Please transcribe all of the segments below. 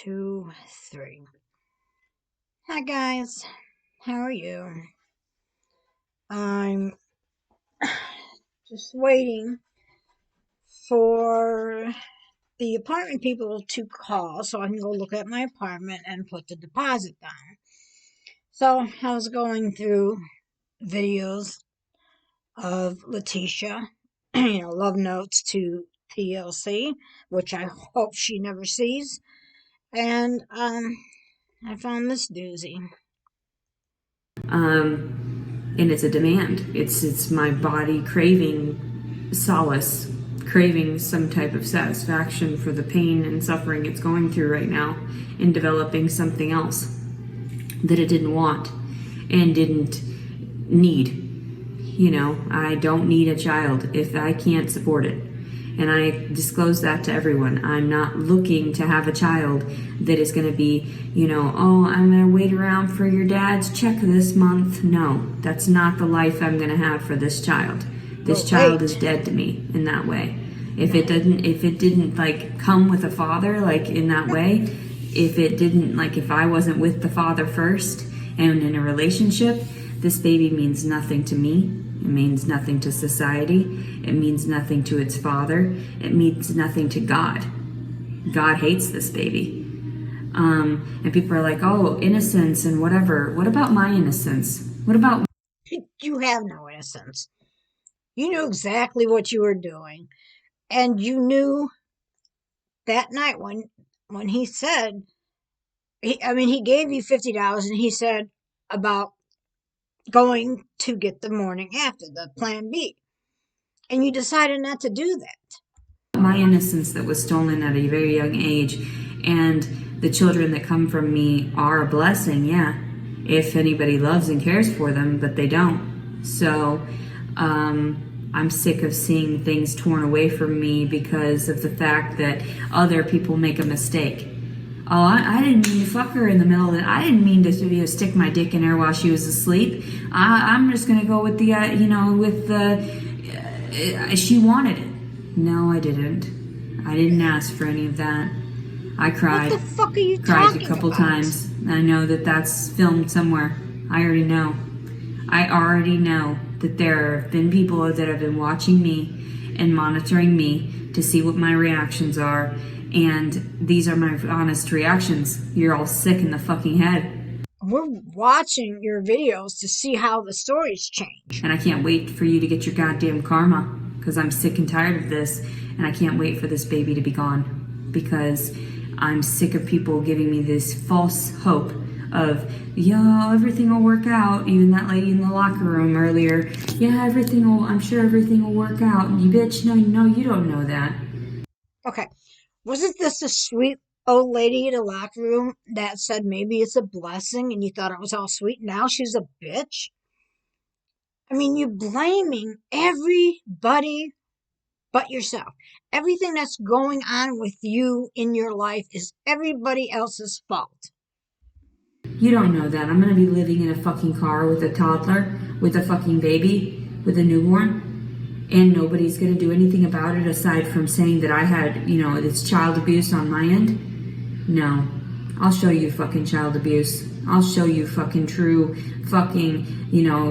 2, 3. Hi guys, how are you? I'm just waiting for the apartment people to call so I can go look at my apartment and put the deposit down. So I was going through videos of Leticia, love notes to TLC, which I hope she never sees. And I found this doozy. And it's a demand. It's my body craving solace, craving some type of satisfaction for the pain and suffering it's going through right now, and developing something else that it didn't want and didn't need. I don't need a child if I can't support it. And I disclose that to everyone. I'm not looking to have a child that is going to be, oh, I'm going to wait around for your dad's check this month. No, that's not the life I'm going to have for this child. This child is dead to me in that way. If it didn't like come with a father, like in that way, if I wasn't with the father first and in a relationship, this baby means nothing to me. It means nothing to society. It means nothing to its father. It means nothing to God. God hates this baby. And people are like, oh, innocence and whatever. What about my innocence? What about... You have no innocence. You knew exactly what you were doing. And you knew that night when he said, he gave you $50 and he said about going to get the morning after, the plan B. And you decided not to do that. My innocence that was stolen at a very young age, and the children that come from me are a blessing, yeah, if anybody loves and cares for them, but they don't. So I'm sick of seeing things torn away from me because of the fact that other people make a mistake. Oh, I didn't mean to fuck her in the middle of it. I didn't mean to stick my dick in her while she was asleep. I'm just going to go with she wanted it. No, I didn't. I didn't ask for any of that. I cried. What the fuck are you cried talking a couple about? times. I know that's filmed somewhere. I already know. I already know that there have been people that have been watching me and monitoring me to see what my reactions are. And these are my honest reactions. You're all sick in the fucking head. We're watching your videos to see how the stories change. And I can't wait for you to get your goddamn karma, because I'm sick and tired of this. And I can't wait for this baby to be gone, because I'm sick of people giving me this false hope of, everything will work out. Even that lady in the locker room earlier, I'm sure everything will work out. And you bitch, no, you don't know that. Okay. Wasn't this a sweet old lady in the locker room that said maybe it's a blessing and you thought it was all sweet? Now she's a bitch? You're blaming everybody but yourself. Everything that's going on with you in your life is everybody else's fault. You don't know that. I'm going to be living in a fucking car with a toddler, with a fucking baby, with a newborn. And nobody's going to do anything about it aside from saying that I had, it's child abuse on my end. No. I'll show you fucking child abuse. I'll show you fucking true fucking,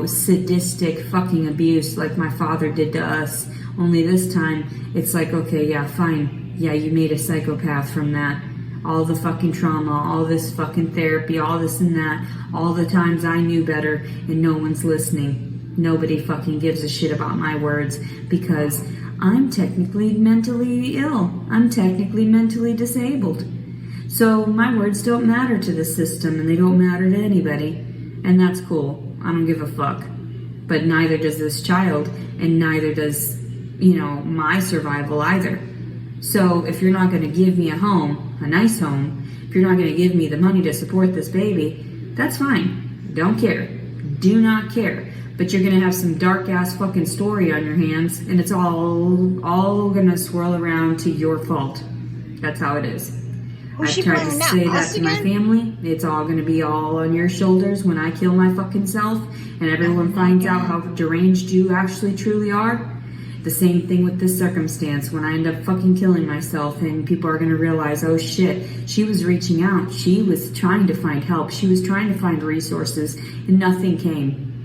sadistic fucking abuse like my father did to us. Only this time, it's like, okay, yeah, fine. Yeah, you made a psychopath from that. All the fucking trauma, all this fucking therapy, all this and that. All the times I knew better and no one's listening. Nobody fucking gives a shit about my words because I'm technically mentally ill. I'm technically mentally disabled. So my words don't matter to the system and they don't matter to anybody. And that's cool. I don't give a fuck. But neither does this child and neither does, my survival either. So if you're not going to give me a home, a nice home, if you're not going to give me the money to support this baby, that's fine. Don't care. Do not care. But you're going to have some dark-ass fucking story on your hands, and it's all going to swirl around to your fault. That's how it is. I've tried to say that to my family. It's all going to be all on your shoulders when I kill my fucking self, and everyone finds out how deranged you actually truly are. The same thing with this circumstance. When I end up fucking killing myself and people are going to realize, oh shit, she was reaching out. She was trying to find help. She was trying to find resources and nothing came.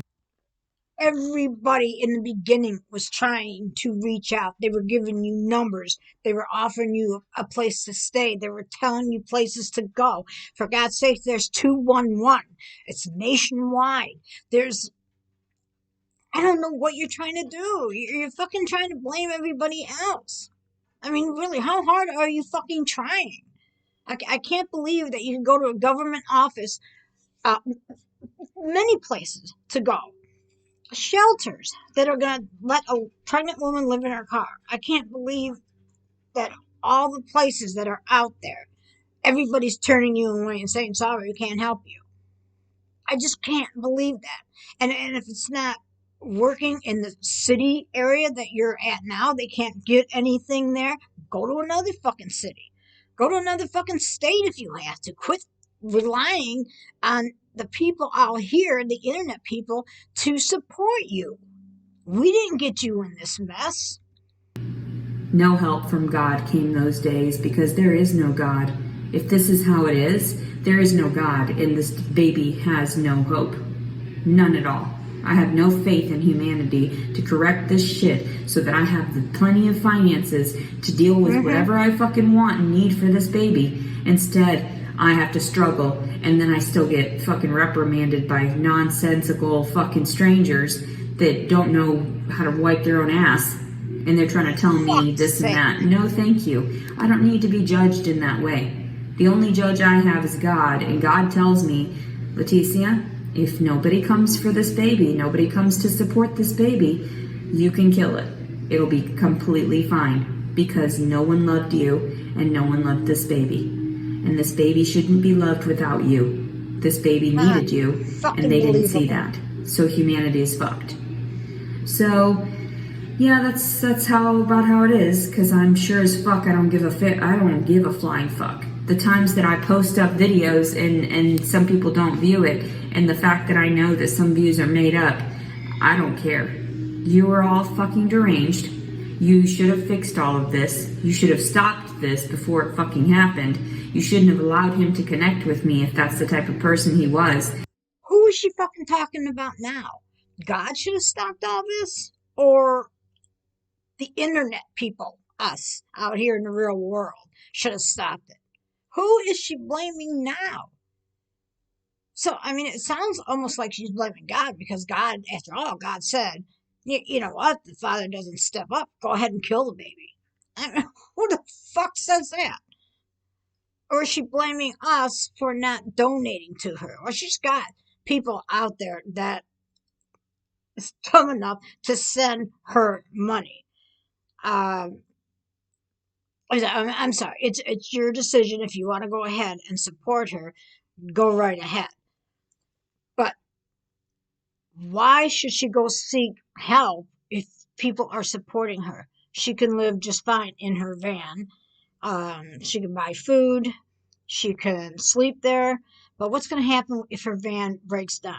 Everybody in the beginning was trying to reach out. They were giving you numbers. They were offering you a place to stay. They were telling you places to go. For God's sake, there's 211. It's nationwide. I don't know what you're trying to do. You're fucking trying to blame everybody else. I mean, really, how hard are you fucking trying? I can't believe that you can go to a government office, many places to go. Shelters that are going to let a pregnant woman live in her car. I can't believe that all the places that are out there, everybody's turning you away and saying, sorry, we can't help you. I just can't believe that. And if it's not working in the city area that you're at now, they can't get anything there, go to another fucking city. Go to another fucking state if you have to. Quit relying on the people out here, the internet people, to support you. We didn't get you in this mess. No help from God came those days because there is no God. If this is how it is, there is no God and this baby has no hope. None at all. I have no faith in humanity to correct this shit so that I have plenty of finances to deal with whatever I fucking want and need for this baby. Instead, I have to struggle and then I still get fucking reprimanded by nonsensical fucking strangers that don't know how to wipe their own ass. And they're trying to tell me this and that. No, thank you. I don't need to be judged in that way. The only judge I have is God, and God tells me, Leticia, if nobody comes for this baby, nobody comes to support this baby, you can kill it. It'll be completely fine because no one loved you and no one loved this baby. And this baby shouldn't be loved without you. This baby needed you, and they didn't see that. So humanity is fucked. So, yeah, that's about how it is. Because I'm sure as fuck I don't give a flying fuck. The times that I post up videos and some people don't view it, and the fact that I know that some views are made up, I don't care. You are all fucking deranged. You should have fixed all of this. You should have stopped this before it fucking happened. You shouldn't have allowed him to connect with me if that's the type of person he was. Who is she fucking talking about now? God should have stopped all this? Or the internet people, us, out here in the real world, should have stopped it? Who is she blaming now? So, I mean, it sounds almost like she's blaming God because God, after all, God said, you know what? The father doesn't step up. Go ahead and kill the baby. I mean, who the fuck says that? Or is she blaming us for not donating to her? Or she's got people out there that is dumb enough to send her money. I'm sorry. It's your decision. If you want to go ahead and support her, go right ahead. But why should she go seek help if people are supporting her? She can live just fine in her van. She can buy food. She can sleep there. But what's going to happen if her van breaks down?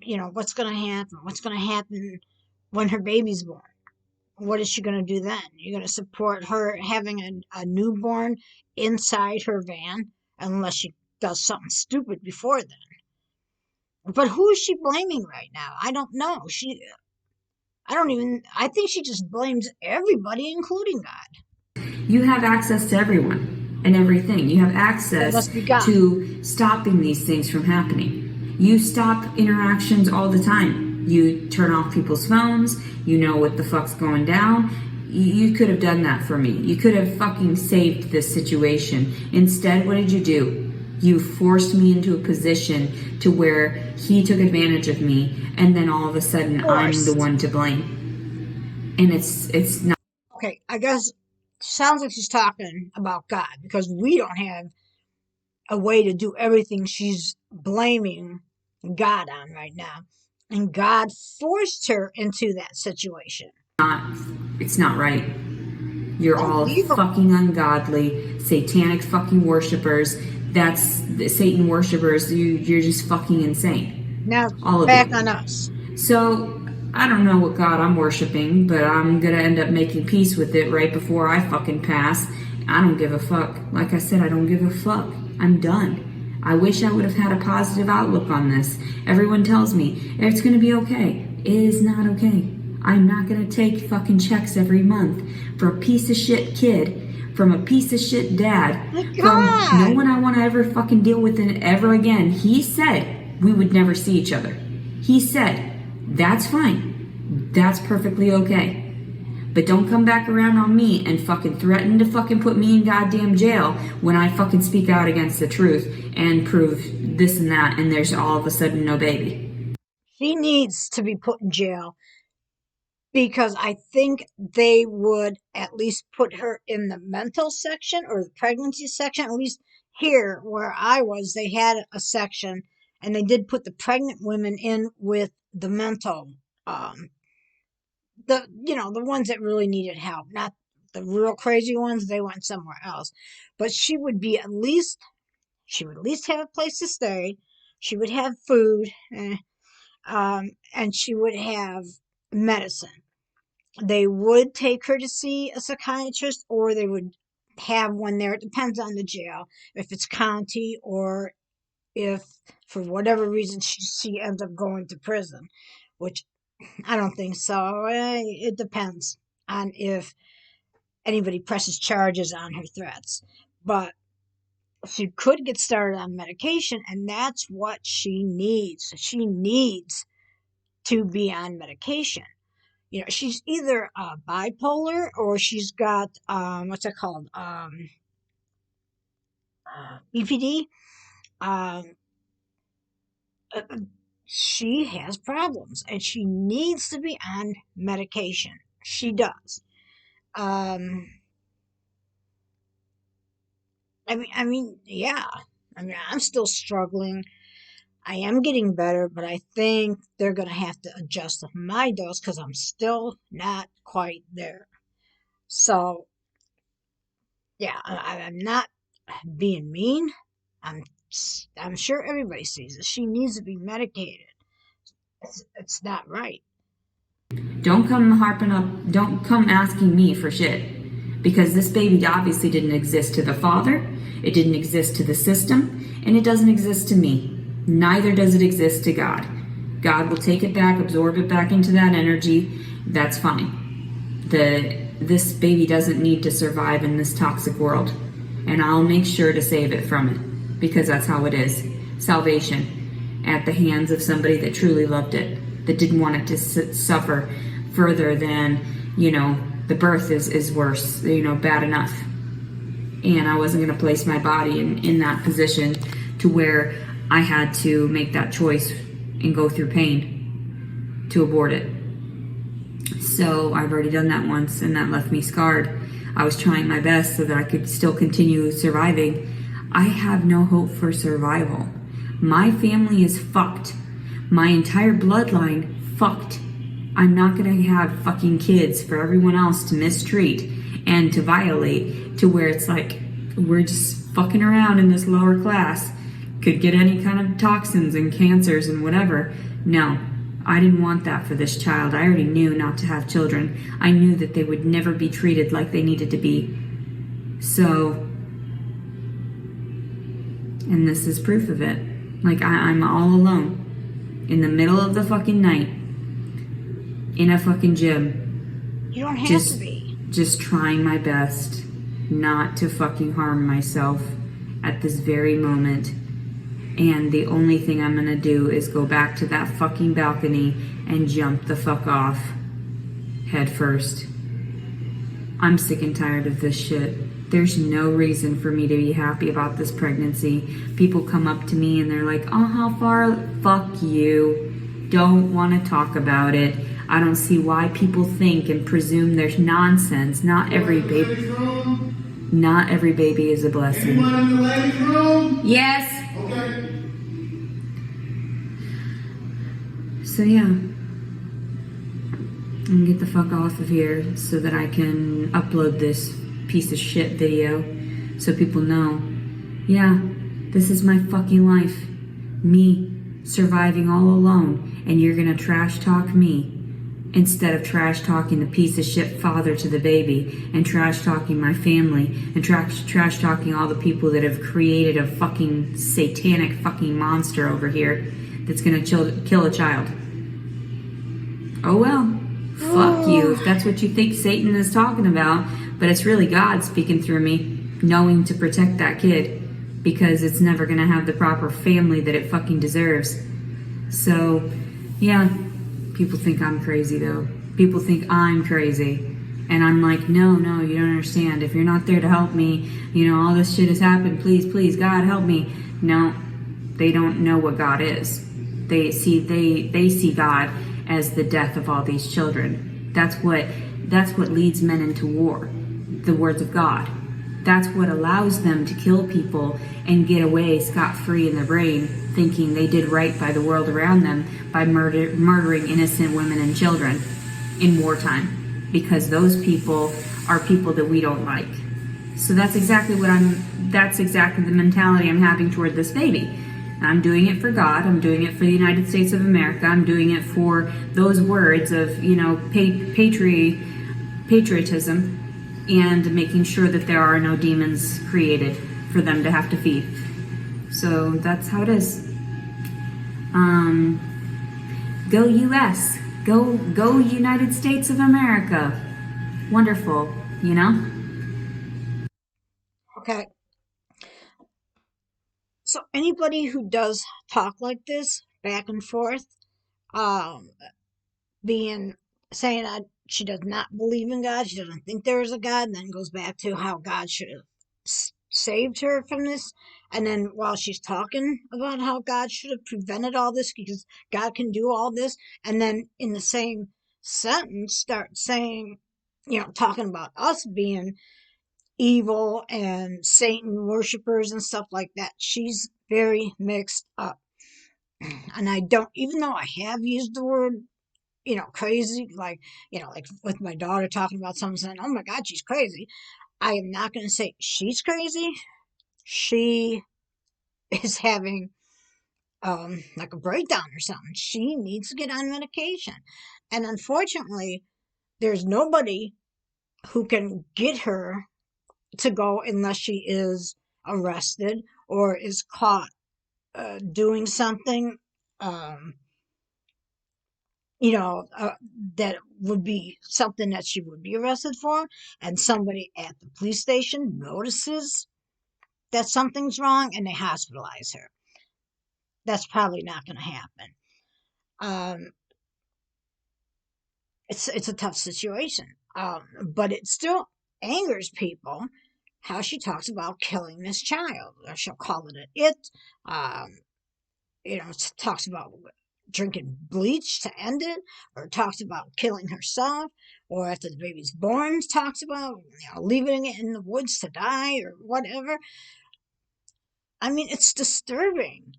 You know, what's going to happen? What's going to happen when her baby's born? What is she going to do then? You're going to support her having a newborn inside her van unless she does something stupid before then. But who is she blaming right now? I don't know. I think she just blames everybody, including God. You have access to everyone and everything. You have access to stopping these things from happening. You stop interactions all the time. You turn off people's phones. You know what the fuck's going down. You could have done that for me. You could have fucking saved this situation. Instead, what did you do? You forced me into a position to where he took advantage of me, and then all of a sudden I'm the one to blame. And it's not. Okay, I guess sounds like she's talking about God because we don't have a way to do everything she's blaming God on right now. And God forced her into that situation. It's not right. You're all fucking ungodly, satanic fucking worshippers. That's the Satan worshippers. You're just fucking insane. Now, all back on us. So, I don't know what God I'm worshiping, but I'm gonna end up making peace with it right before I fucking pass. I don't give a fuck. Like I said, I don't give a fuck. I'm done. I wish I would have had a positive outlook on this. Everyone tells me it's gonna be okay. It is not okay. I'm not gonna take fucking checks every month for a piece of shit kid, from a piece of shit dad, My from no God. one I want to ever fucking deal with ever again. He said we would never see each other. He said, that's fine. That's perfectly okay. But don't come back around on me and fucking threaten to fucking put me in goddamn jail when I fucking speak out against the truth and prove this and that, and there's all of a sudden no baby. She needs to be put in jail because I think they would at least put her in the mental section or the pregnancy section. At least here where I was, they had a section and they did put the pregnant women in with the mental, um, the ones that really needed help, not the real crazy ones. They went somewhere else. But she would at least have a place to stay. She would have food, and she would have medicine. They would take her to see a psychiatrist or they would have one there. It depends on the jail, if it's county or if for whatever reason she ends up going to prison, which I don't think so. It depends on if anybody presses charges on her threats. But she could get started on medication, and that's what she needs. She needs to be on medication. She's either bipolar or she's got what's that called? BPD. Um, uh, she has problems and she needs to be on medication. She does. Um, yeah. I'm still struggling. I am getting better, but I think they're gonna have to adjust my dose because I'm still not quite there. So yeah, I'm not being mean. I'm I'm sure everybody sees it. She needs to be medicated. It's not right. Don't come asking me for shit. Because this baby obviously didn't exist to the father, it didn't exist to the system, and it doesn't exist to me. Neither does it exist to God. God will take it back, absorb it back into that energy. That's fine. This baby doesn't need to survive in this toxic world. And I'll make sure to save it from it. Because that's how it is. Salvation at the hands of somebody that truly loved it, that didn't want it to suffer further than, the birth is worse, bad enough. And I wasn't going to place my body in that position to where I had to make that choice and go through pain to abort it. So I've already done that once, and that left me scarred. I was trying my best so that I could still continue surviving. I have no hope for survival. My family is fucked. My entire bloodline fucked. I'm not gonna have fucking kids for everyone else to mistreat and to violate to where it's like we're just fucking around in this lower class. Could get any kind of toxins and cancers and whatever. No, I didn't want that for this child. I already knew not to have children. I knew that they would never be treated like they needed to be. So, and this is proof of it. Like, I'm all alone in the middle of the fucking night in a fucking gym. You don't have to be. Just trying my best not to fucking harm myself at this very moment. And the only thing I'm gonna do is go back to that fucking balcony and jump the fuck off head first. I'm sick and tired of this shit. There's no reason for me to be happy about this pregnancy. People come up to me and they're like, oh, how far? Fuck you. Don't want to talk about it. I don't see why people think and presume there's nonsense. Not every baby is a blessing. Anyone in the ladies' room? Yes. Okay. So yeah, I'm gonna get the fuck off of here so that I can upload this piece of shit video so people know, yeah, this is my fucking life. Me surviving all alone, and you're gonna trash talk me. instead of trash talking the piece of shit father to the baby, and trash talking my family, and trash talking all the people that have created a fucking satanic fucking monster over here that's gonna kill a child. Oh well. Fuck you if that's what you think Satan is talking about, but it's really God speaking through me, knowing to protect that kid, because it's never gonna have the proper family that it fucking deserves. So, yeah, people think I'm crazy though. People think I'm crazy. And I'm like, no, you don't understand. If you're not there to help me, all this shit has happened. Please, God, help me. No, they don't know what God is. They see God as the death of all these children. That's what leads men into war. The words of God. That's what allows them to kill people and get away scot-free in their brain, thinking they did right by the world around them by murdering innocent women and children in wartime, because those people are people that we don't like. So that's exactly the mentality I'm having toward this baby. I'm doing it for God. I'm doing it for the United States of America. I'm doing it for those words of, patriotism, and making sure that there are no demons created for them to have to feed. So that's how it is. Go US. Go United States of America. Wonderful, Okay. So anybody who does talk like this back and forth, um, saying that she does not believe in God, she doesn't think there is a God, and then goes back to how God should have saved her from this. And then while she's talking about how God should have prevented all this because God can do all this, and then in the same sentence start saying, talking about us being evil and Satan worshippers and stuff like that. She's very mixed up. And I don't, even though I have used the word, crazy, like with my daughter talking about someone saying, oh my God, she's crazy. I am not going to say she's crazy. She is having, like a breakdown or something. She needs to get on medication. And unfortunately, there's nobody who can get her to go unless she is arrested or is caught doing something, um, that would be something that she would be arrested for, and somebody at the police station notices that something's wrong and they hospitalize her. That's probably not going to happen. Um, it's a tough situation, but it still angers people how she talks about killing this child. Or she'll call it an it. Um, talks about drinking bleach to end it, or talks about killing herself, or after the baby's born, talks about leaving it in the woods to die or whatever. I mean, it's disturbing.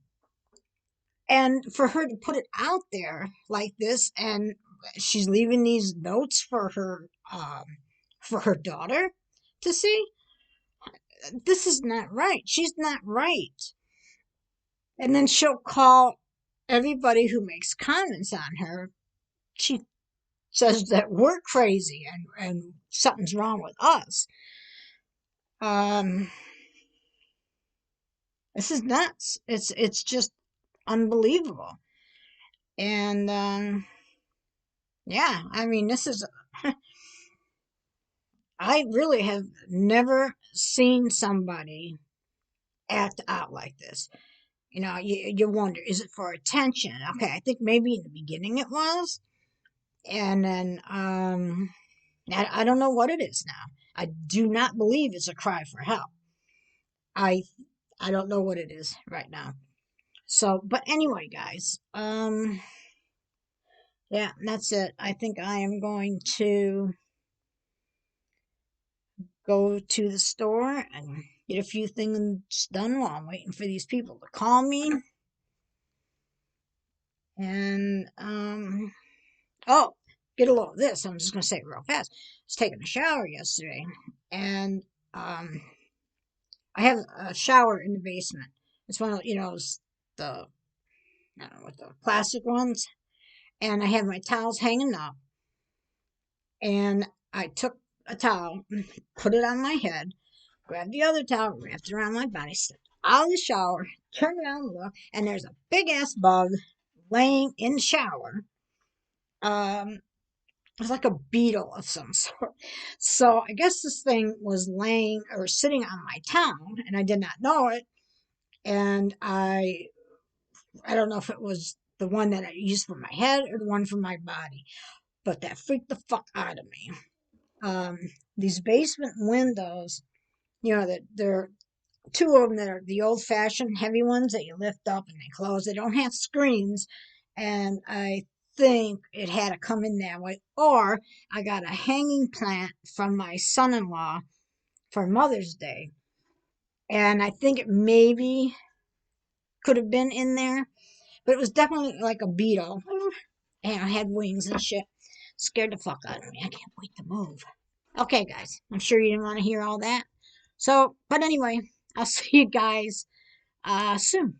And for her to put it out there like this, and she's leaving these notes for her daughter to see, this is not right. She's not right. And then she'll call everybody who makes comments on her. She says that we're crazy and something's wrong with us. Um, this is nuts. It's just unbelievable. And yeah, I mean, this is. I really have never seen somebody act out like this. You wonder, is it for attention? Okay, I think maybe in the beginning it was, and then I don't know what it is now. I do not believe it's a cry for help. I I don't know what it is right now. So, but anyway, guys, yeah, that's it. I think I am going to go to the store and get a few things done while I'm waiting for these people to call me. And oh, get a load of this. I'm just gonna say it real fast. I was taking a shower yesterday, and I have a shower in the basement. It's one of the I don't know what the plastic ones, and I have my towels hanging up. And I took a towel, put it on my head, grabbed the other towel, wrapped it around my body, stepped out of the shower, turned around and looked, and there's a big ass bug laying in the shower. It was like a beetle of some sort. So I guess this thing was laying or sitting on my tongue, and I did not know it. And I don't know if it was the one that I used for my head or the one for my body, but that freaked the fuck out of me. Um, these basement windows, that they're two of them that are the old fashioned heavy ones that you lift up and they close. They don't have screens. And I think it had to come in that way. Or I got a hanging plant from my son in law for Mother's Day. And I think it maybe could have been in there, but it was definitely like a beetle. And I had wings and shit. Scared the fuck out of me. I can't wait to move. Okay, guys. I'm sure you didn't want to hear all that. So, but anyway, I'll see you guys soon.